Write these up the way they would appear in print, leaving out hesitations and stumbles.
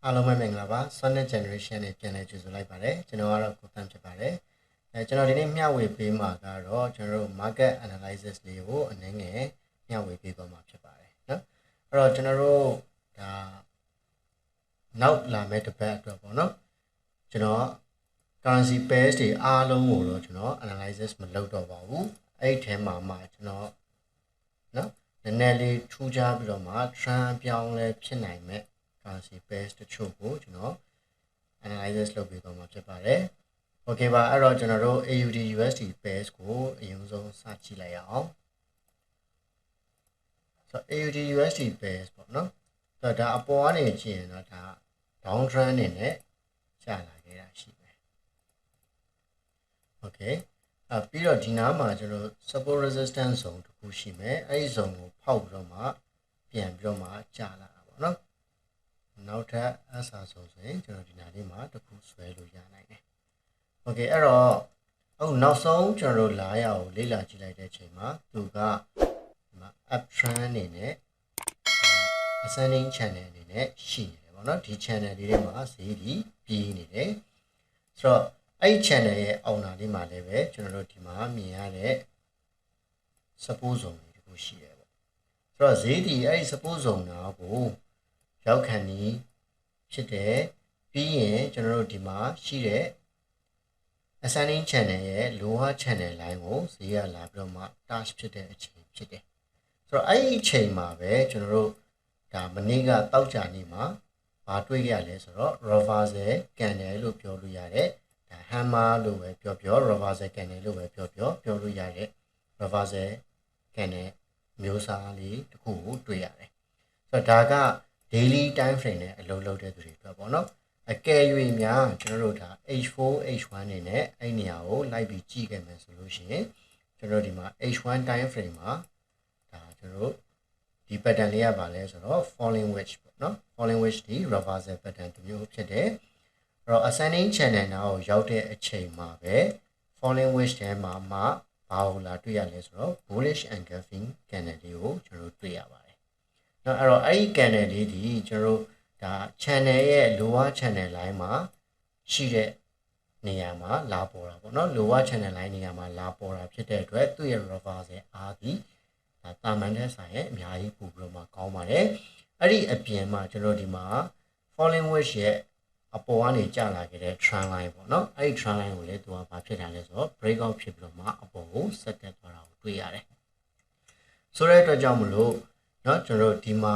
အားလုံးပဲမင်္ဂလာပါ Sonnet Generation နဲ့ပြန်လည်ကြိုဆိုလိုက်ပါတယ်ကျွန်တော်ကတော့ကိုတန်းဖြစ်ပါတယ်ကျွန်တော်ဒီနေ့မျှဝေပေးမှာကတော့ကျွန်တော်တို့ market analysis လေးကိုအနည်းငယ်မျှဝေပေးသွားမှာဖြစ်ပါတယ်เนาะအဲ့တော့ကျွန်တော်တို့ဒါနောက်လာမယ့်တစ်ပတ်အတွက်ပေါ့နော်ကျွန်တော် currency pairs တွေအားလုံးကိုတော့ကျွန်တော် analysis မလုပ်တော့ပါဘူးအဲ့ဒီထဲမှာမှကျွန်တော်เนาะနည်းနည်းလေးထူးခြားပြီးတော့မှ trend ပြောင်းလဲဖြစ်နိုင်မဲ့currency pairs တချို့ကိုကျွန်တော် analysis လုပ်ပြီးတော့မှာဖြစ်ပါတယ် okay ပါအဲ့တော့ကျွန်တော်တို့ AUD USD pairs ကိုအရင်ဆုံးစကြည့်လိုက်ရအောင်ဆိုတော့ AUD USD pairs ပေါ့နော်ဆိုတော့ဒါအပေါ်ကနေကြည့်ရင်တော့ဒါ down trend အနေနဲ့ကျလာခဲ့တာရှိတယ် okay ပြီးတော့ဒီနားမှာကျွန်တော် support resistance zone တစ်ခုရှိမယ်အဲ့ဒီ zone ကိုဖောက်ပြီးတော့မှပြန်ပြီးတော့မှကျလာတာပေါ့နော်နောက်ထပ် SR ဆိုရင်ကျွန်တော်ဒီနားလေးမှာတစ်ခုဆွဲလို့ရနိုင်တယ် okay အဲ့တော့အခုနောက်ဆုံးကျွန်တော်တို့လာရအောင်လေ့လာကြည့်လိုက်တဲ့အချိန်မှာသူကဒီမှာ up trend အနေနဲ့ ascending channel အနေနဲ့ရှိနေတယ်ပေါ့နော်ဒီ channel လေးထဲမှာဈေးပြီးပြေးနေတယ်ဆိုတော့အဲ့ channel ရဲ့အောက်နာလေးမှာလည်းပဲကျွန်တော်တို့ဒီမှာမြင်ရတဲ့ support zone လေးတစ်ခုရှိတယ်ပေါ့ဆိုတော့ဈေးဒီအဲ့ support zone နာကိုရောက်ခံနေဖြစ်တယ်ပြီးရင်ကျွန်တော်တို့ဒီမှာရှိတဲ့ ascending channel ရဲ့ lower channel line ကိုဈေးရလာပြီးတော့မှ touch ဖြစ်တဲ့အချိန်ဖြစ်တယ်ဆိုတော့အဲ့ဒီအချိန်မှာပဲကျွန်တော်တို့ဒါမနေ့ကတောက်ကြနေမှာဘာတွေ့ရလဲဆိုတော့ reversal candle လို့ပြောလို့ရတယ်ဒါ hammer လို့ပဲပြော reversal candle လို့ပဲပြောလို့ရတဲ့ reversal candle မျိုးစားလေးတစ်ခုကိုတွေ့ရတယ်ဆိုတော့ဒါက daily time frame နဲ့အလုပ်လုပ်တဲ့သူတွေအတွက်ပေါ့နော်အကယ်၍များကျွန်တော်တို့ဒါ H4 H1 နေနဲ့အဲ့နေရာကိုလိုက်ပြီးကြည့်ခဲ့မယ်ဆိုလို့ရှိရင်ကျွန်တော်ဒီမှာ H1 time frame မှာဒါကျွန်တော်တို့ဒီ pattern လေးရပါလဲဆိုတော့ falling wedge ပေါ့နော် falling wedge ဒီ reversal pattern တစ်မျိုးဖြစ်တယ်အဲ့တော့ ascending channel နာကိုရောက်တဲ့အချိန်မှာပဲ falling wedge ထဲမှာဘာကိုလာတွေ့ရလဲဆိုတော့ bullish engulfing candle လေးကိုကျွန်တော်တို့တွေ့ရပါတယ်နော်အဲ့တော့အဲ့ဒီ candle လေးဒီကျွန်တော်တို့ဒါ channel ရဲ့ lower channel line မှာရှိတဲ့နေရာမှာလာပေါ်တာပေါ့နော် lower channel line နေရာမှာလာပေါ်တာဖြစ်တဲ့အတွက်သူ့ရဲ့ reversal အားဒီဒါတာမန်တဲ့ဆိုင်ရဲ့အများကြီးပို့ပြီးတော့မှကောင်းပါတယ်အဲ့ဒီအပြင်မှာကျွန်တော်ဒီမှာ falling wedge ရဲ့အပေါ်ကနေကျလာခဲ့တဲ့ trend line ပေါ့နော်အဲ့ဒီ trend line ကိုလည်းသူကဘာဖြစ်တာလဲဆိုတော့ break out ဖြစ်ပြီးတော့မှအပေါ်ကိုဆက်တက်သွားတာကိုတွေ့ရတယ်ဆိုတဲ့အတွက်ကြောင့်မလို့เนาะကျွန်တော်ဒီမှာ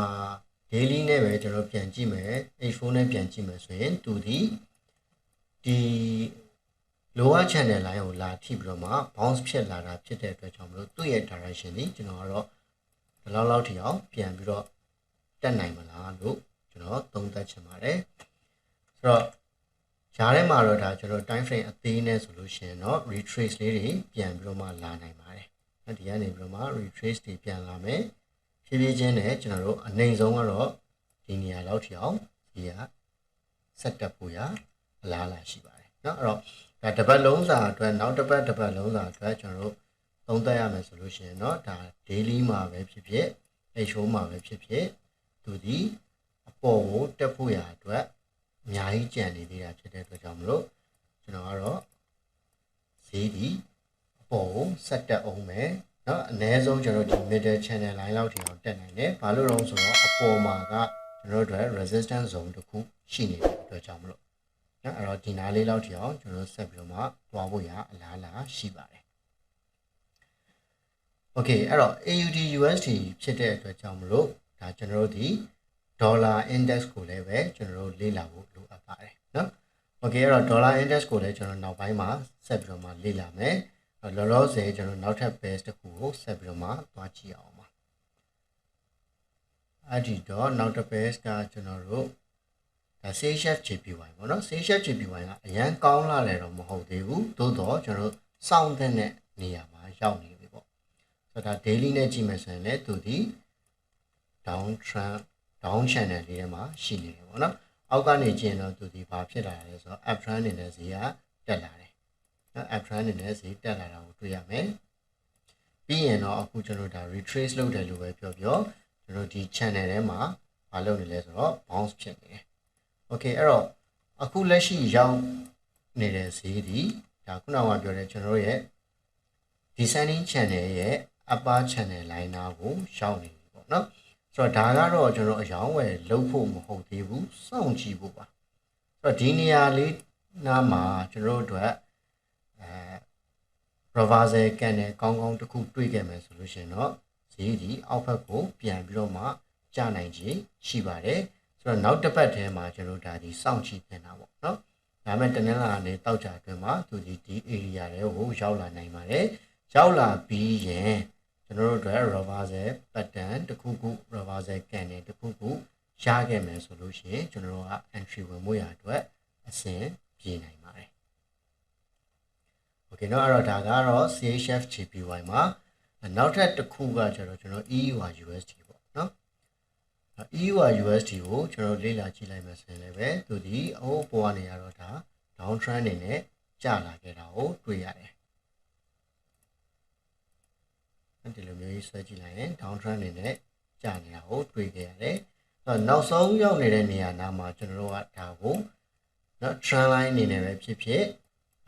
daily နဲ့ပဲကျွန်တော်ပြန်ကြည့်မယ် H4 နဲ့ပြန်ကြည့်မယ်ဆိုရင်သူဒီ lower channel line ကိုလာထိပြီးတော့မှ bounce ဖြစ်လာတာဖြစ်တဲ့အတွက်ကြောင့်မလို့သူ့ရဲ့ direction ကြီးကျွန်တော်ကတော့ဒီလောက်ထိအောင်ပြန်ပြီးတော့တက်နိုင်မလားလို့ကျွန်တော်သုံးသပ်ချင်ပါတယ်ဆိုတော့ဈားထဲမှာတော့ဒါကျွန်တော် time frame အသေးနဲ့ဆိုလို့ရှိရင်တော့ retrace လေးတွေပြန်ပြီးတော့မှလာနိုင်ပါတယ်ဒီကနေပြီးတော့မှ retrace တွေပြန်လာမယ်ဖြည်းဖြည်းချင်းနဲ့ကျွန်တော်တို့အနိုင်ဆုံးကတော့ဒီနေရာလောက်ထိအောင်ဒီကဆက်တက်ဖို့ရအလားအလာရှိပါတယ်เนาะအဲ့တော့ဒါတစ်ပတ်လုံးစာအတွက်နောက်တစ်ပတ်လုံးစာအတွက်ကျွန်တော်တို့သုံးသပ်ရမယ်ဆိုလို့ရှိရင်เนาะဒါ daily မှာပဲဖြစ်ဖြစ် H4 မှာပဲဖြစ်ဖြစ်သူဒီအပေါ်ကိုတက်ဖို့ရအတွက်အများကြီးကြံနေသေးတာဖြစ်တဲ့အတွက်ကြောင့်မလို့ကျွန်တော်ကတော့ဈေးဒီအပေါ်ကိုဆက်တက်အောင်မယ်เนาะအနည်းဆုံးကျွန်တော်ဒီ middle channel line လောက်ထိအောင်တက်နိုင်တယ်ဘာလို့လဲဆိုတော့အပေါ်မှာကကျွန်တော်တို့ resistance zone တစ်ခုရှိနေတဲ့အတွက်ကြောင့်မလို့เนาะအဲ့တော့ဒီနားလေးလောက်ထိအောင်ကျွန်တော်ဆက်ပြီးတော့မှသွားဖို့ရအလားအလာရှိပါတယ် okay အဲ့တော့ AUD USD ဖြစ်တဲ့အတွက်ကြောင့်မလို့ဒါကျွန်တော်တို့ဒီ dollar index ကိုလည်းပဲကျွန်တော်တို့လေ့လာဖို့လိုအပ်ပါတယ်เนาะ okay အဲ့တော့ dollar index ကိုလည်းကျွန်တော်နောက်ပိုင်းမှာဆက်ပြီးတော့မှလေ့လာမယ်လောလောဆယ်ကျွန်တော်နောက်ထပ် base တစ်ခုကိုဆက်ပြီးတော့မှသွားကြည့်အောင်ပါအဲ့ဒီတော့နောက်တစ် base ကကျွန်တော်တို့ဒါ CHF JPY ပေါ့နော် CHF JPY ကအရန်ကောင်းလာတယ်တော့မဟုတ်သေးဘူးသို့တော့ကျွန်တော်တို့စောင့်တဲ့နေရာမှာရောက်နေပြီပေါ့ဆိုတော့ဒါ daily နဲ့ကြည့်မယ်ဆိုရင်လည်းသူဒီ down channel လေးထဲမှာရှိနေတယ်ပေါ့နော်အောက်ကနေကြည့်ရင်တော့သူဒီဘာဖြစ်လာလဲဆိုတော့ up trend နေတဲ့ဈေးကတက်လာတယ်နော် up trend နေတဲ့ဈေးတက်လာတာကိုတွေ့ရမယ်ပြီးရင်တော့အခုကျွန်တော်ဒါ retrace လုပ်တယ်လို့ပဲပြောကျွန်တော်ဒီ channel ထဲမှာမလုပ်နေလဲဆိုတော့ bounce ဖြစ်နေတယ် okay အဲ့တော့အခုလက်ရှိရောက်နေတဲ့ဈေးဒီဒါခုနကပြောတဲ့ကျွန်တော်တို့ရဲ့ descending channel ရဲ့ upper channel line နာကိုရောက်နေပြီပေါ့နော်ဆိုတော့ဒါကတော့ကျွန်တော်အယောင်းဝယ်လုပ်ဖို့မဟုတ်သေးဘူးစောင့်ကြည့်ဖို့ပါဆိုတော့ဒီနေရာလေးနားမှာကျွန်တော်တို့အတွက်reversal candle ကောင်းကောင်းတစ်ခုတွေ့ခဲ့မယ်ဆိုလို့ရှိရင်တော့ဈေးဒီအောက်ဘက်ကိုပြန်ပြီးတော့မှကျနိုင်ခြင်းရှိပါတယ်ဆိုတော့နောက်တစ်ပတ်ထဲမှာကျွန်တော်ဒါဒီစောင့်ကြည့်နေတာပေါ့နော်ဒါမဲ့တနင်္လာနေ့တောက်ကြအတွင်းမှာသူဒီ area တွေကိုရောက်လာနိုင်ပါတယ်ရောက်လာပြီးရင်ကျွန်တော်တို့အတွက် reversal pattern တစ်ခုခု reversal candle တစ်ခုခုရခဲ့မယ်ဆိုလို့ရှိရင်ကျွန်တော်တို့က entry ဝင်မှုရအတွက်အဆင်ပြေနိုင်ပါတယ် okay เนาะအဲ့တော့ဒါကတော့ CHF JPY မှာနောက်ထပ်တစ်ခုကကျတော့ကျွန်တော် EUR USD ပေါ့เนาะ EUR USD ကိုကျွန်တော်လေ့လာကြည့်လိုက်မယ်ဆိုရင်လည်းပဲသူဒီအဟိုးပေါ်ကနေရတော့ဒါ down trend အနေနဲ့ကျလာခဲ့တာကိုတွေ့ရတယ်ဒီလိုမျိုးကြီးဆွဲကြည့်လိုက်ရင် down trend အနေနဲ့ကျနေတာကိုတွေ့ခဲ့ရတယ်နောက်ဆုံးရောက်နေတဲ့နေရာနားမှာကျွန်တော်တို့ကဒါကိုเนาะ trend line အနေနဲ့ပဲဖြစ်ဖြစ်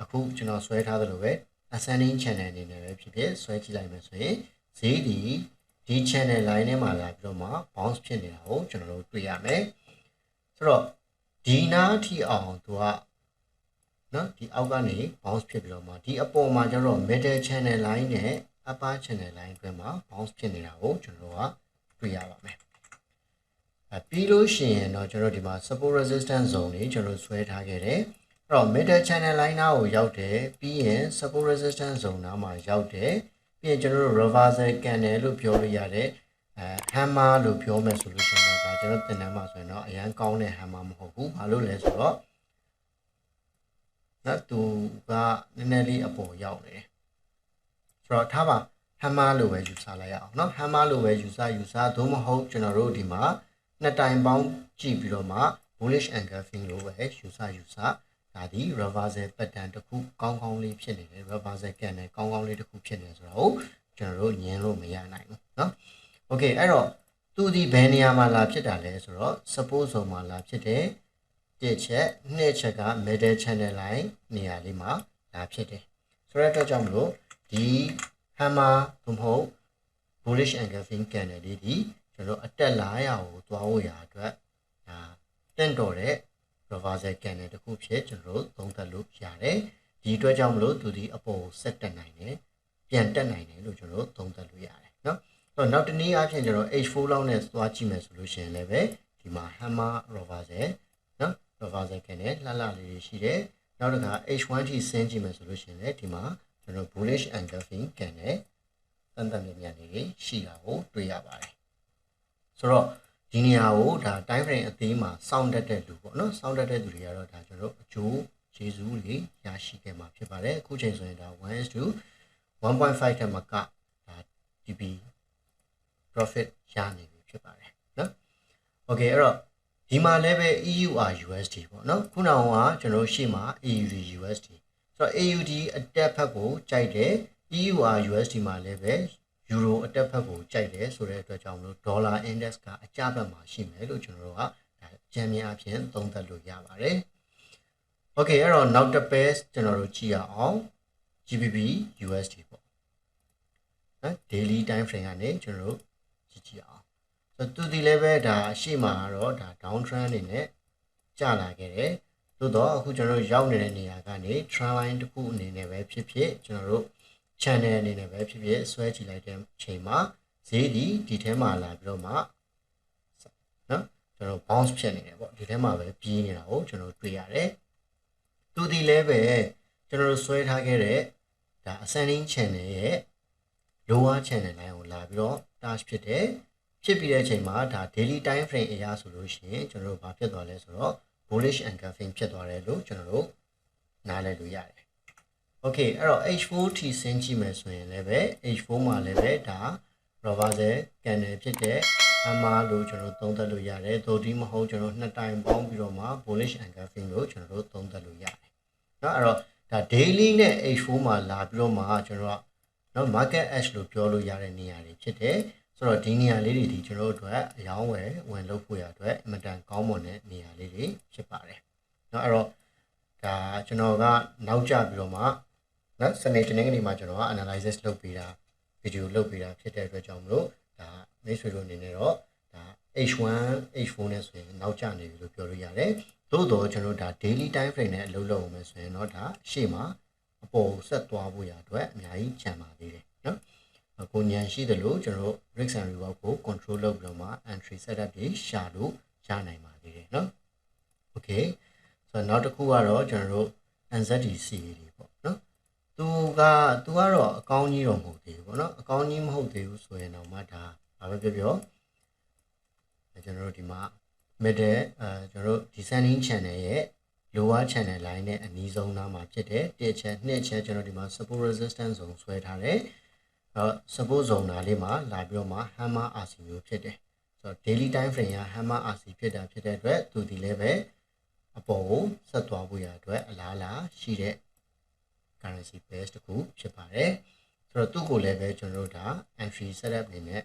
အခုကျွန်တော်ဆွဲထားသလိုပဲ ascending channel အနေနဲ့ပဲဖြစ်ဖြစ်ဆွဲကြည့်လိုက်မယ်ဆိုရင်ဈေးဒီ channel line ထဲမှာလာပြီးတော့မှ bounce ဖြစ်နေတာကိုကျွန်တော်တို့တွေ့ရမယ်ဆိုတော့ဒီနားထိအောင်သူကနော်ဒီအောက်ကနေ bounce ဖြစ်ပြီးတော့မှဒီအပေါ်မှာကျတော့ middle channel line နဲ့ upper channel line အတွင်းမှာ bounce ဖြစ်နေတာကိုကျွန်တော်တို့ကတွေ့ရပါမယ်ပြီးလို့ရှိရင်တော့ကျွန်တော်ဒီမှာ support resistance zone တွေကျွန်တော်ဆွဲထားခဲ့တယ်အဲ့တော့ middle channel line နားကိုရောက်တယ်ပြီးရင် support resistance zone နားမှာရောက်တယ်ပြီးရင်ကျွန်တော်တို့ reversal candle လို့ပြောလို့ရတယ်hammer လို့ပြောမယ်ဆိုလို့ရှိရင်တော့ဒါကျွန်တော်သင်တန်းမှာဆိုရင်တော့အရန်ကောင်းတဲ့ hammer မဟုတ်ဘူးဘာလို့လဲဆိုတော့နော်သူကနည်းနည်းလေးအပေါ်ရောက်နေတယ်ဆိုတော့ထားပါ hammer လို့ပဲယူဆလိုက်ရအောင်เนาะ hammer လို့ပဲယူဆသို့မဟုတ်ကျွန်တော်တို့ဒီမှာနှစ်တိုင်ပေါင်းကြည့်ပြီးတော့မှ bullish engulfing လို့ပဲယူဆဒါဒီ reversal pattern တစ်ခုကောင်းကောင်းလေးဖြစ်နေတယ် reversal candle ကောင်းကောင်းလေးတစ်ခုဖြစ်နေဆိုတော့ကျွန်တော်တို့ညင်လို့မရနိုင်ဘူးเนาะ okay အဲ့တော့သူဒီဘယ်နေရာမှာလာဖြစ်တာလဲဆိုတော့ suppose ဆိုမှာလာဖြစ်တယ်တစ်ချက်နှစ်ချက်က middle channel line နေရာလေးမှာလာဖြစ်တယ်ဆိုတဲ့အတွက်ကြောင့်မလို့ဒီ hammer သို့မဟုတ် bullish engulfing candle လေးဒီကျွန်တော်အတက်လာရအောင်သွားဖို့ရအတွက်ဒါတင့်တော်တဲ့ reversal candle တစ်ခုဖြစ်ကျွန်တော်တို့သုံးသပ်လို့ရတယ်ဒီအတွက်ကြောင့်မလို့သူဒီအပေါ်ဆက်တက်နိုင်တယ်ပြန်တက်နိုင်တယ်လို့ကျွန်တော်တို့သုံးသပ်လို့ရတယ်เนาะအဲ့တော့နောက်တစ်နည်းအားဖြင့်ကျွန်တော် H4 လောက်နဲ့သွားကြည့်မယ်ဆိုလို့ရှိရင်လည်းပဲဒီမှာ hammer reversal เนาะ reversal candle လှလှလေးရှိတယ်နောက်တစ်ခါ H1 ထိဆင်းကြည့်မယ်ဆိုလို့ရှိရင်လည်းဒီမှာကျွန်တော် bullish engulfing candle တန်တန်မြတ်လေးရှိတာကိုတွေ့ရပါတယ်ဆိုတော့ဒီနေရာကိုဒါ time frame အသေးမှာစောင့်တတ်တဲ့လူပေါ့နော်စောင့်တတ်တဲ့သူတွေကတော့ဒါကျွန်တော်အကျိုးကျေးဇူးတွေရရှိခဲ့မှာဖြစ်ပါတယ်အခုချိန်ဆိုရင်ဒါ 1:1.5 တက်မှာကဒါ DB profit ရနေပြီဖြစ်ပါတယ်နော် okay အဲ့တော့ဒီမှာလည်းပဲ EUR USD ပေါ့နော်ခုနကကျွန်တော်ရှေ့မှာ AUD USD ဆိုတော့ AUD အတက်ဖက်ကိုကြိုက်တယ် EUR USD မှာလည်းပဲယူရိုအတက်ဖက်ကိုကြိုက်တယ်ဆိုတဲ့အတွက်ကြောင့်မလို့ဒေါ်လာ index ကအကျဘက်မှာရှိမယ်လို့ကျွန်တော်တို့ကကြံမြင်အဖြစ်သုံးသပ်လို့ရပါတယ်။ Okay အဲ့တော့နောက်တစ်ပဲကျွန်တော်တို့ကြည့်ရအောင် GBP USD ပေါ့။နော် daily time frame ကနေကျွန်တော်တို့ကြည့်အောင်။ဆိုတော့သူဒီလည်းပဲဒါရှေ့မှာတော့ဒါ down trend အနေနဲ့ကျလာခဲ့တယ်။သို့တော့အခုကျွန်တော်တို့ရောက်နေတဲ့နေရာကနေ trend line တစ်ခုအနေနဲ့ပဲဖြစ်ဖြစ်ကျွန်တော်တို့ channel အနေနဲ့ပဲဖြစ်ဖြစ်ဆွဲကြည့်လိုက်တဲ့အချိန်မှာဈေးဒီထဲမှာလာပြီးတော့မှနော်ကျွန်တော် bounce ဖြစ်နေတယ်ပေါ့ဒီထဲမှာပဲပြေးနေတာကိုကျွန်တော်တွေ့ရတယ်သူဒီလည်းပဲကျွန်တော်ဆွဲထားခဲ့တဲ့ဒါ ascending channel ရဲ့ lower channel line ကိုလာပြီးတော့ touch ဖြစ်တယ်ဖြစ်ပြီးတဲ့အချိန်မှာဒါ daily time frame အရာဆိုလို့ရှိရင်ကျွန်တော်တို့ဘာဖြစ်သွားလဲဆိုတော့ bullish engulfing ဖြစ်သွားတယ်လို့ကျွန်တော်တို့နားလည်လို့ရတယ်Okay အဲ့တော့ H4 ထိဆင်းကြည့်မယ်ဆိုရင်လည်းပဲ H4 မှာလည်းပဲဒါ reversal candle ဖြစ်တဲ့ hammer လို့ကျွန်တော်သုံးသပ်လို့ရတယ်သို့ဒီမဟုတ်ကျွန်တော်နှစ်တိုင်ပေါင်းပြီးတော့မှ bullish engulfing လို့ကျွန်တော်တို့သုံးသပ်လို့ရတယ်เนาะအဲ့တော့ဒါ daily နဲ့ H4 မှာလာပြီးတော့မှကျွန်တော်ကเนาะ market edge လို့ပြောလို့ရတဲ့နေရာတွေဖြစ်တယ် ဆိုတော့ဒီနေရာလေးတွေဒီကျွန်တော်တို့အတွက်အယောင်းဝယ်ဝင်လုပ်ဖို့ရအတွက်အင်မတန်ကောင်းမွန်တဲ့နေရာလေးတွေဖြစ်ပါတယ်เนาะအဲ့တော့ဒါကျွန်တော်ကနောက်ကျပြီးတော့မှเนาะစနေတနင်္ဂနွေမှာကျွန်တော်က analysis လုပ်ပေးတာဗီဒီယိုလုပ်ပေးတာဖြစ်တဲ့အတွက်ကြောင့်မလို့ဒါမိတ်ဆွေတို့အနေနဲ့တော့ဒါ H1 H4 နဲ့ဆိုရင်နောက်ကျနေပြီလို့ပြောလို့ရတယ်သို့တော့ကျွန်တော်ဒါ daily time frame နဲ့အလုပ်လုပ်အောင်မယ်ဆိုရင်တော့ဒါရှေ့မှာအပေါ်ဆက်သွားဖို့ရအတွက်အများကြီးချန်ပါသေးတယ်เนาะကိုညံရှိတယ်လို့ကျွန်တော် risk and reward ကို control လုပ်ပြီးတော့မှ entry setup တွေရှာလို့ရနိုင်ပါသေးတယ်เนาะ okay ဆိုတော့နောက်တစ်ခုကတော့ကျွန်တော်တို့ NZDC တွေပေါ့เนาะသူကတော့အကောင်းကြီးတော့မဟုတ်သေးဘူးပေါ့เนาะအကောင်းကြီးမဟုတ်သေးဘူးဆိုရင်တော့မှဒါဘာပဲပြောကျွန်တော်တို့ဒီမှာ middle ကျွန်တော်တို့ descending channel ရဲ့ lower channel line နဲ့အနီးဆုံးနားမှာဖြစ်တဲ့1ချက်2ချက်ကျွန်တော်ဒီမှာ support resistance zone ဆွဲထားတယ်support zone နာလေးမှာလာပြီးတော့မှ hammer RC မျိုးဖြစ်တယ်ဆိုတော့ daily time frame က hammer RC ဖြစ်တဲ့အတွက်သူဒီလည်းပဲအပေါ်ကိုဆက်သွားဖို့ရအတွက်အလားအလာရှိတဲ့ currency pair တစ်ခုဖြစ်ပါတယ်ဆိုတော့သူ့ကိုလည်းပဲကျွန်တော်တို့ဒါ entry setup အနေနဲ့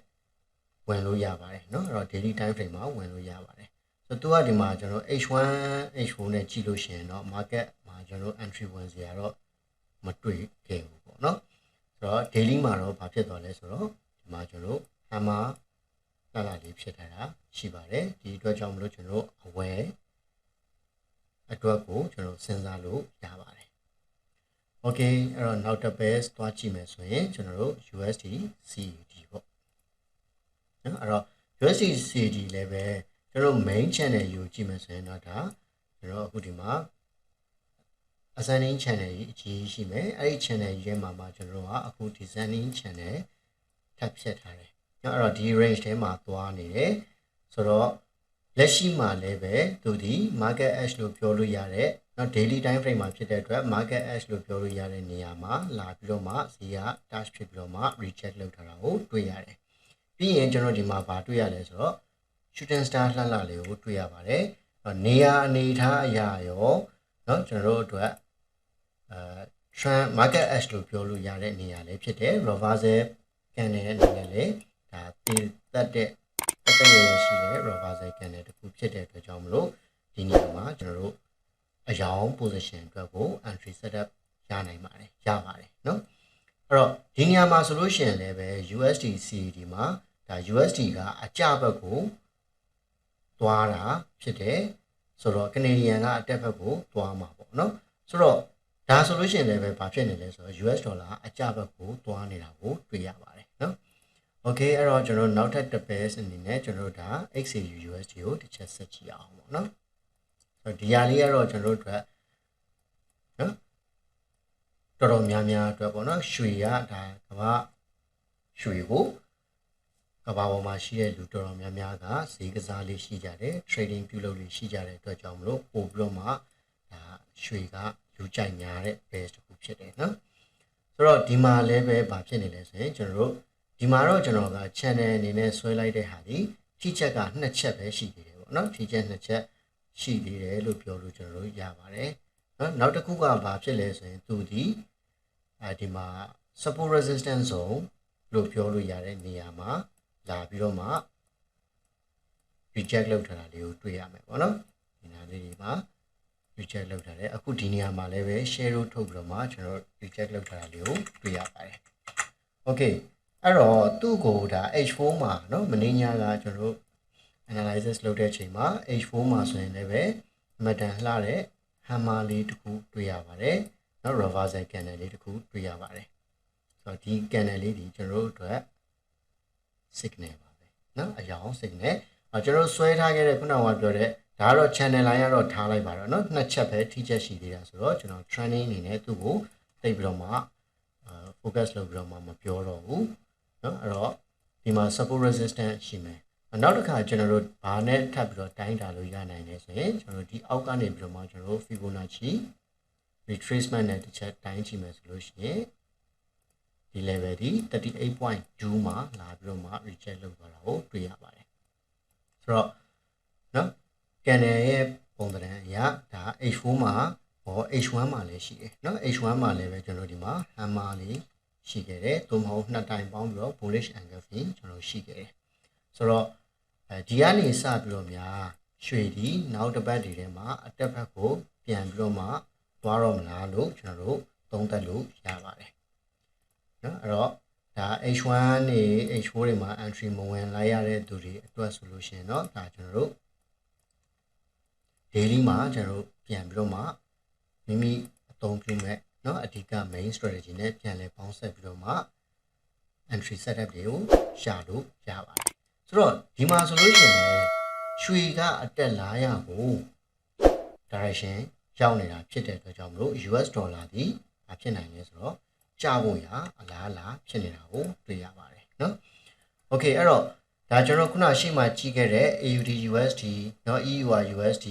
ဝင်လို့ရပါတယ်เนาะအဲ့တော့ daily time frame မှာဝင်လို့ရပါတယ်ဆိုတော့သူကဒီမှာကျွန်တော် H1 H4 နဲ့ကြည့်လို့ရှိရင်တော့ market မှာကျွန်တော် entry ဝင်စရာတော့မတွေ့ခဲ့ဘူးပေါ့เนาะဆိုတော့ daily မှာတော့ဘာဖြစ်သွားလဲဆိုတော့ဒီမှာကျွန်တော် hammer လာလေးဖြစ်ထားတာရှိပါတယ်ဒီအတွက်ကြောင့်မလို့ကျွန်တော်အဝယ်အတွက်ကိုကျွန်တော်စဉ်းစားလို့ရပါတယ် okay အဲ့တော့နောက်တစ်ပဲသွားကြည့်မယ်ဆိုရင်ကျွန်တော်တို့ USD CAD ပေါ့နော်အဲ့တော့ USD CAD လည်းပဲကျွန်တော် main channel ကိုကြည့်မယ်ဆိုရင်တော့ဒါကျွန်တော်အခုဒီမှာ ascending channel ကြီးအကြီးရှိမယ်အဲ့ဒီ channel ကြီးထဲမှာကျွန်တော်ကအခု descending channel ထပ်ဖြတ်ထားတယ်နော်အဲ့တော့ဒီ range ထဲမှာသွားနေတယ်ဆိုတော့လက်ရှိမှာလည်းပဲသူဒီ market edge လို့ပြောလို့ရတဲ့နော် daily time frame မှာဖြစ်တဲ့အတွက် market edge လို့ပြောလို့ရတဲ့နေရာမှာလာပြီးတော့မှဈေးက touch ဖြစ်ပြီးတော့မှ reject လုပ်ထားတာကိုတွေ့ရတယ်ပြီးရင်ကျွန်တော်ဒီမှာဗာတွေ့ရလဲဆိုတော့ shooting star လှလှလေးကိုတွေ့ရပါတယ်နေရာအနေထားအရာရောနော်ကျွန်တော်တို့အတွက်trend market edge လို့ပြောလို့ရတဲ့နေရာလေးဖြစ်တယ် reversal candle အနေနဲ့လေဒါတည်သက်တဲ့အပည့်ရရှိတဲ့ reversal candle တစ်ခုဖြစ်တဲ့အတွက်ကြောင့်မလို့ဒီနေရာမှာကျွန်တော်တို့အယောင် position အတွက်ကို entry setup ရနိုင်ပါတယ်เนาะအဲ့တော့ဒီနေရာမှာဆိုလို့ရှိရင်လည်းပဲ USD CAD မှာဒါ USD ကအကျဘက်ကိုသွားတာဖြစ်တယ်ဆိုတော့ Canadian ကအတက်ဘက်ကိုသွားမှာပေါ့เนาะဆိုတော့ဒါဆိုလို့ရှိရင်လည်းပဲဘာဖြစ်နေလဲဆိုတော့ US ဒေါ်လာအကျဘက်ကိုသွားနေတာကိုတွေ့ရပါတယ်เนาะ okay အဲ့တော့ကျွန်တော်နောက်ထပ်တစ်ပဲအနေနဲ့ကျွန်တော်ဒါ XAU USD ကိုတစ်ချက်ဆက်ကြည့်အောင်ပေါ့เนาะဆိုတော့ဒီဟာလေးကတော့ကျွန်တော်တို့အတွက်เนาะတော်တော်များများအတွက်ပေါ့เนาะရွှေကဒါကမ္ဘာရွှေကိုကမ္ဘာပေါ်မှာရှိတဲ့လူတော်တော်များများကဈေးကစားလေးရှိကြတယ် trading ပြုလုပ်လေးရှိကြတဲ့အတွက်ကြောင့်မလို့ပို့ပြီးတော့မှဒါရွှေကလူကြိုက်များတဲ့ base တစ်ခုဖြစ်တယ်เนาะဆိုတော့ဒီမှာလည်းပဲဘာဖြစ်နေလဲဆိုရင်ကျွန်တော်တို့ဒီမှာတော့ကျွန်တော်က channel အနေနဲ့ဆွဲလိုက်တဲ့ဟာဒီထိချက်က2ချက်ပဲရှိသေးတယ်ပေါ့เนาะထိချက်2ချက်ရှိသေးတယ်လို့ပြောလို့ကျွန်တော်တို့ရပါတယ်เนาะနောက်တစ်ခုကဘာဖြစ်လဲဆိုရင်သူဒီဒီမှာ support resistance zone လို့ပြောလို့ရတဲ့နေရာမှာလာပြီးတော့မှ reject လုပ်ထားတာလေးကိုတွေ့ရမယ်ပေါ့နော်ဒီနာလေးဒီမှာ reject လုပ်ထားတယ်အခုဒီနေရာမှာလည်းပဲ share ထုတ်ပြီးတော့မှကျွန်တော် reject လုပ်ထားတာလေးကိုတွေ့ရပါတယ် okay အဲ့တော့သူ့ကိုဒါ H4 မှာเนาะမင်းညာကကျွန်တော်တို့ analysis လုပ်တဲ့အချိန်မှာ H4 မှာဆိုရင်လည်းပဲမတန်လှတဲ့ hammer လေးတစ်ခုတွေ့ရပါတယ်เนาะ reversal candle လေးတစ်ခုတွေ့ရပါတယ်ဆိုတော့ဒီ candle လေးဒီကျွန်တော်တို့အတွက် signal ပါပဲเนาะအယောင် signal ကျွန်တော်ဆွဲထားခဲ့တဲ့ခုနကပြောတဲ့ဒါကတော့ channel line ကတော့ထားလိုက်ပါတော့เนาะနှစ်ချက်ပဲထိချက်ရှိသေးတာဆိုတော့ကျွန်တော် trending အနေနဲ့သူ့ကိုသိပြီးတော့မှfocus လုပ်ပြီးတော့မှမပြောတော့ဘူးเนาะအဲ့တော့ဒီမှာ support resistance ရှိမယ်နောက်တစ်ခါကျွန်တော်တို့ဘာနဲ့ထပ်ပြီးတော့တိုင်းတာလို့ရနိုင်လဲဆိုရင်ကျွန်တော်ဒီအောက်ကနေပြီးတော့မှကျွန်တော်တို့ Fibonacci retracement နဲ့တစ်ချက်တိုင်းကြည့်မယ်ဆိုလို့ရှိရင်ဒီ level ဒီ 38.2 မှာလာပြီးတော့မှ reject လုပ်သွားတာကိုတွေ့ရပါတယ်ဆိုတော့เนาะ candle ရဲ့ပုံသဏ္ဍာန်အရဒါ H4 မှာဟော H1 မှာလည်းရှိတယ်เนาะ H1 မှာလည်းပဲကျွန်တော်ဒီမှာ hammer လေး ရှိခဲ့တယ်သို့မဟုတ်နှစ်တိုင်ပေါင်းပြီးတော့ bullish engulfing ကျွန်တော်ရှိခဲ့တယ်ဆိုတော့ဒီကနေစပြီးတော့များရွှေဒီနောက်တစ်ပတ်ဒီထဲမှာအတက်ဘက်ကိုပြန်ပြီးတော့မှသွားတော့မလားလို့ကျွန်တော်တို့သုံးသပ်လို့ရပါတယ်เนาะအဲ့တော့ဒါ H1 နေ H4 တွေမှာ entry မဝင်လိုက်ရတဲ့သူတွေအတွက်ဆိုလို့ရှိရင်เนาะဒါကျွန်တော်တို့ daily မှာကျွန်တော်တို့ပြန်ပြီးတော့မှမိမိအသုံးပြုမဲ့เนาะအဓိက main strategy နဲ့ပြန်လဲပေါင်းဆက်ပြီးတော့မှ entry setup တွေကိုရှာလို့ရပါတယ်ဆိုတော့ဒီမှာဆိုလို့ရှိရင်ရွှေကအတက်လာရကို direction ရောက်နေတာဖြစ်တဲ့အတွက်ကြောင့်မလို့ US ဒေါ်လာဒီမဖြစ်နိုင်လဲဆိုတော့ကျဖို့ရအလားအလာဖြစ်နေတာကိုတွေ့ရပါတယ်เนาะ Okay အဲ့တော့ဒါကျွန်တော်ခုနရှေ့မှာကြည့်ခဲ့တဲ့ AUD USD เนาะ EUR USD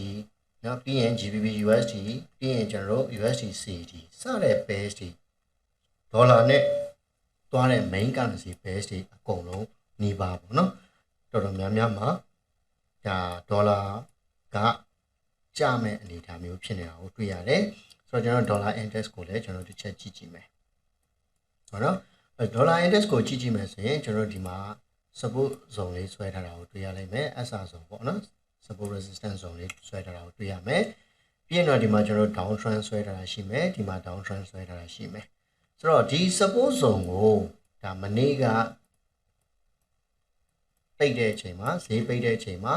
เนาะပြီးရင် GBP USD ပြီးရင်ကျွန်တော်တို့ USD CAD စတဲ့ base တွေဒေါ်လာနဲ့သွားတဲ့ main currency base တွေအကုန်လုံးနှီးပါပေါ့เนาะတော်တော်များများမှာဒါဒေါ်လာကကျမဲ့အနေအထားမျိုးဖြစ်နေတာကိုတွေ့ရတယ်ဆိုတော့ကျွန်တော်ဒေါ်လာ index ကိုလည်းကျွန်တော်တစ်ချက်ကြည့်ကြည့်မယ်ဟုတ်နော်ဒေါ်လာ index ကိုကြည့်ကြည့်မယ်ဆိုရင်ကျွန်တော်ဒီမှာ support zone လေးဆွဲထားတာကိုတွေ့ရလိမ့်မယ် SR zone ပေါ့နော် support resistance zone လေးဆွဲထားတာကိုတွေ့ရမယ်ပြီးရင်တော့ဒီမှာကျွန်တော် down trend ဆွဲထားတာရှိမယ်ဒီမှာ down trend ဆွဲထားတာရှိမယ်ဆိုတော့ဒီ support zone ကိုဒါမနေ့ကပိတ်တဲ့အချိန်မှာဈေးပိတ်တဲ့အချိန်မှာ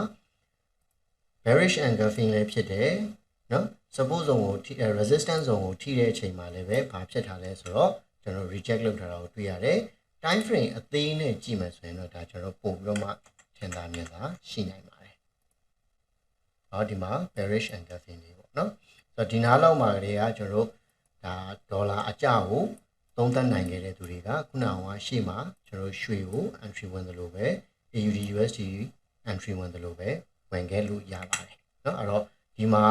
bearish engulfing လည်းဖြစ်တယ်เนาะ support zone ကို resistance zone ကိုထိတဲ့အချိန်မှာလည်းပဲဘာဖြစ်ထားလဲဆိုတော့ကျွန်တော် reject လုပ်ထားတာကိုတွေ့ရတယ် time frame အသေးနဲ့ကြည့်မယ်ဆိုရင်တော့ဒါကျွန်တော်ပို့ပြီးတော့မှထင်သာမြင်သာရှိနိုင်ပါတယ်။ဟောဒီမှာ bearish engulfing လေးပေါ့နော်။ဆိုတော့ဒီနားလောက်မှာကလေးကကျွန်တော်ဒါဒေါ်လာအကျကိုသုံးသပ်နိုင်ခဲ့တဲ့သူတွေကခုနကရှေ့မှာကျွန်တော်ရွှေကို entry ဝင်သလိုပဲ AUD USD entry ဝင်သလိုပဲဝင်ခဲ့လို့ရပါတယ်เนาะအဲ့တော့ဒီမှာ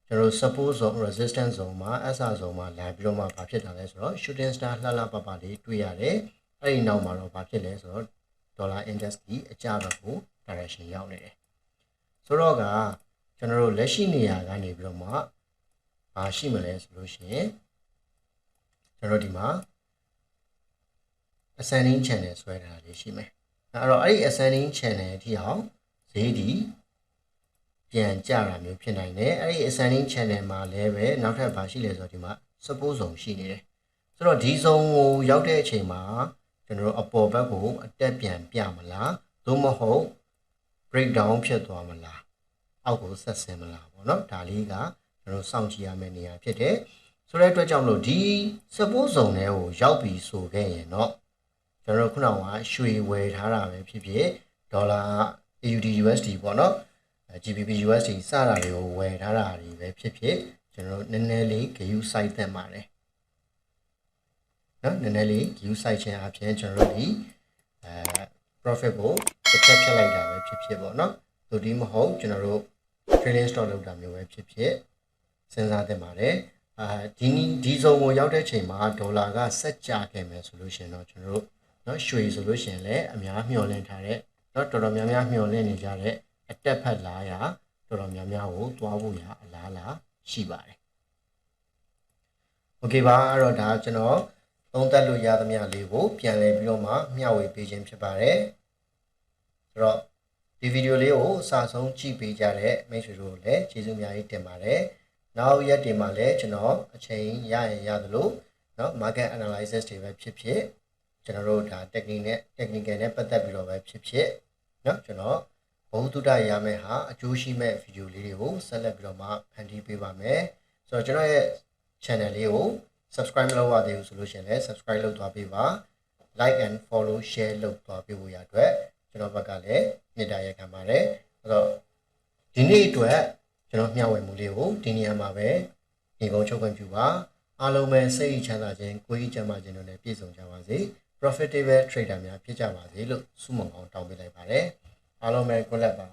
ကျွန်တော် support zone resistance zone မှာ SR zone မှာလာပြီးတော့မှဘာဖြစ်တာလဲဆိုတော့ shooting star လှလှပပလေးတွေ့ရတယ်အဲ့ဒီနောက်မှာတော့ဘာဖြစ်လဲဆိုတော့ dollar index ကြီးအကျဘက်ကို direction ရောက်နေတယ်ဆိုတော့ကကျွန်တော်တို့လက်ရှိနေရာကနေပြီးတော့မှဘာရှိမလဲဆိုလို့ရှိရင်ကျွန်တော်ဒီမှာ ascending channel ဆွဲထားတာလေးရှိမယ်အဲ့တော့အဲ့ဒီ ascending channel အထိအောင်ဈေးဒီပြန်ကြတာမျိုးဖြစ်နိုင်တယ်အဲ့ဒီ ascending channel မှာလည်းပဲနောက်ထပ်ဘာရှိလဲဆိုတော့ဒီမှာ support zone ရှိနေတယ်ဆိုတော့ဒီ zone ကိုရောက်တဲ့အချိန်မှာကျွန်တော်တို့အပေါ်ဘက်ကိုအတက်ပြန်ပြမလားသို့မဟုတ် break down ဖြစ်သွားမလားအောက်ကိုဆက်ဆင်းမလားပေါ့နော်ဒါလေးကကျွန်တော်စောင့်ကြည့်ရမယ့်နေရာဖြစ်တယ်ဆိုတဲ့အတွက်ကြောင့်မလို့ဒီ support zone တွေကိုရောက်ပြီဆိုခဲ့ရင်တော့ကျွန်တော်ခုနကရွှေဝယ်ထားတာပဲဖြစ်ဖြစ်ဒေါ်လာ AUD USD ပေါ့နော်GBP USD စတာတွေကိုဝယ်ထားတာတွေပဲဖြစ်ဖြစ်ကျွန်တော်နည်းနည်းလေး GU site တက်ပါတယ်နော်နည်းနည်းလေး GU site ခြင်းအပြင်ကျွန်တော်တို့ဒီ profit ကိုတစ်ချက်ဖြတ်လိုက်တာပဲဖြစ်ဖြစ်ပေါ့နော်သူဒီမဟုတ်ကျွန်တော်တို့ trading stock လုပ်တာမျိုးပဲဖြစ်ဖြစ်စဉ်းစားသင့်ပါတယ်ဒီ zone ကိုရောက်တဲ့ချိန်မှာဒေါ်လာကဆက်ကျခဲ့မယ်ဆိုလို့ရှိရင်တော့ကျွန်တော်တို့နော်ရွှေဆိုလို့ရှိရင်လည်းအများမျှော်လင့်ထားတဲ့နော်တော်တော်များများမျှော်လင့်နေကြတဲ့အတက်ဖက်လာရတော်တော်များများကိုသွားဖို့ရအလားလာရှိပါတယ်။ Okay ပါအဲ့တော့ဒါကျွန်တော်သုံးသပ်လို့ရသမျှလေးကိုပြန်လည်ပြီးတော့မှမျှဝေပေးခြင်းဖြစ်ပါတယ်။ဆိုတော့ဒီဗီဒီယိုလေးကိုအစဆုံးကြည့်ပေးကြတဲ့မိတ်ဆွေတို့လည်းကျေးဇူးအများကြီးတင်ပါတယ်။နောက်ရက်တွေမှာလည်းကျွန်တော်အချိန်ရရင်ရသလိုနော် market analysis တွေပဲဖြစ်ဖြစ်ကျွန်တော်တို့ဒါ technical နဲ့ပတ်သက်ပြီးတော့ပဲဖြစ်ဖြစ်နော်ကျွန်တော်ဘုံတုဒ္ဒရမယ်ဟာအကျိုးရှိမဲ့ဗီဒီယိုလေးတွေကိုဆက်လက်ပြီးတော့မှဖန်တီးပေးပါမယ်ဆိုတော့ကျွန်တော်ရဲ့ channel လေးကို subscribe မလုပ်ရသေးဘူးဆိုလို့ရှိရင်လည်း subscribe လုပ်သွားပေးပါ like and follow share လုပ်သွားပေးဖို့ရအတွက်ကျွန်တော်ဘက်ကလည်းမေတ္တာရက်ခံပါတယ်အဲ့တော့ဒီနေ့အတွက်ကျွန်တော်မျှဝေမှုလေးကိုဒီနေရာမှာပဲညီကုန်းချုပ်ခွင့်ပြုပါအားလုံးပဲစိတ်ချမ်းသာခြင်းကိုယ်ကြီးကျန်းမာခြင်းတို့နဲ့ပြည့်စုံကြပါစေ profitable trader များဖြစ်ကြပါစေလို့ဆုမွန်ကောင်းတောင်းပေးလိုက်ပါတယ်အားလုံးပဲကိုလက်ပါ